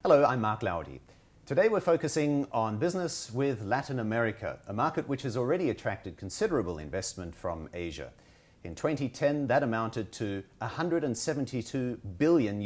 Hello, I'm Mark Lowdy. Today we're focusing on business with Latin America, a market which has already attracted considerable investment from Asia. In 2010, that amounted to $172 billion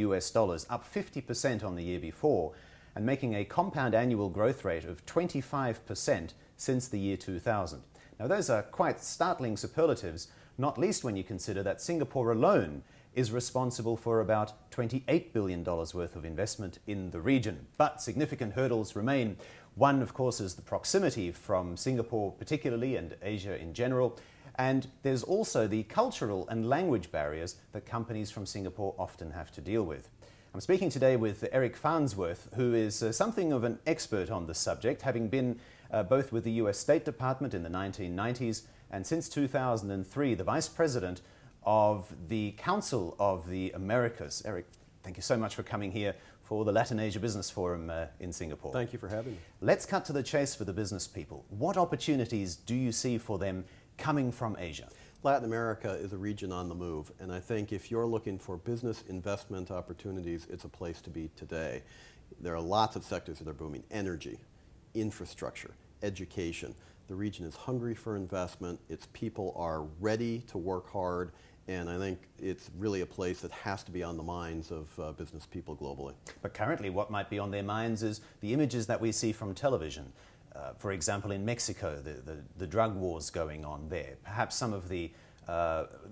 up 50% on the year before, and making a compound annual growth rate of 25% since the year 2000. Now those are quite startling superlatives, not least when you consider that Singapore alone is responsible for about $28 billion worth of investment in the region. But significant hurdles remain. One, of course, is the proximity from Singapore particularly and Asia in general. And there's also the cultural and language barriers that companies from Singapore often have to deal with. I'm speaking today with Eric Farnsworth, who is something of an expert on the subject, having been both with the US State Department in the 1990s and since 2003 the Vice President of the Council of the Americas. Eric, thank you so much for coming here for the Latin Asia Business Forum in Singapore. Thank you for having me. Let's cut to the chase for the business people. What opportunities do you see for them coming from Asia? Latin America is a region on the move, and I think if you're looking for business investment opportunities, it's a place to be today. There are lots of sectors that are booming: energy, infrastructure, education. The region is hungry for investment. Its people are ready to work hard. And I think it's really a place that has to be on the minds of business people globally. But currently what might be on their minds is the images that we see from television. For example, in Mexico, the drug wars going on there. Perhaps some of the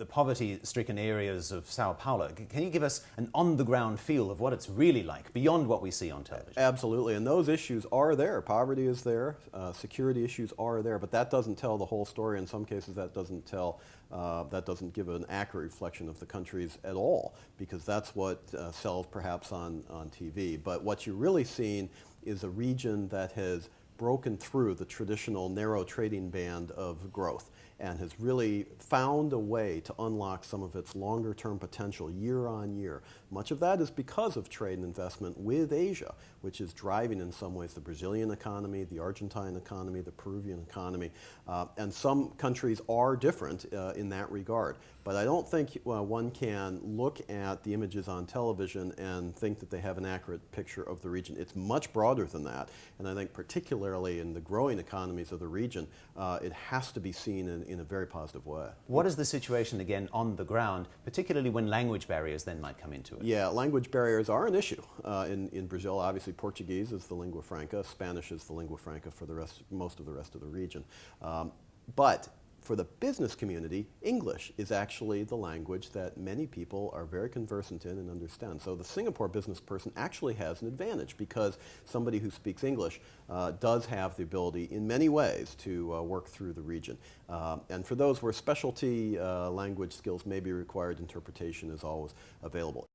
poverty-stricken areas of Sao Paulo. Can you give us an on-the-ground feel of what it's really like beyond what we see on television? Absolutely, and those issues are there. Poverty is there, security issues are there, but that doesn't tell the whole story. In some cases, that doesn't give an accurate reflection of the countries at all, because that's what sells perhaps on TV. But what you're really seeing is a region that has broken through the traditional narrow trading band of growth and has really found a way to unlock some of its longer-term potential year on year. Much of that is because of trade and investment with Asia, which is driving in some ways the Brazilian economy, the Argentine economy, the Peruvian economy, and some countries are different in that regard. But I don't think one can look at the images on television and think that they have an accurate picture of the region. It's much broader than that, and I think particularly in the growing economies of the region, it has to be seen in a very positive way. What is the situation again on the ground, particularly when language barriers then might come into it? Yeah, language barriers are an issue. In Brazil, obviously Portuguese is the lingua franca, Spanish is the lingua franca for most of the rest of the region. But for the business community, English is actually the language that many people are very conversant in and understand. So the Singapore business person actually has an advantage because somebody who speaks English does have the ability in many ways to work through the region. And for those where specialty language skills may be required, interpretation is always available.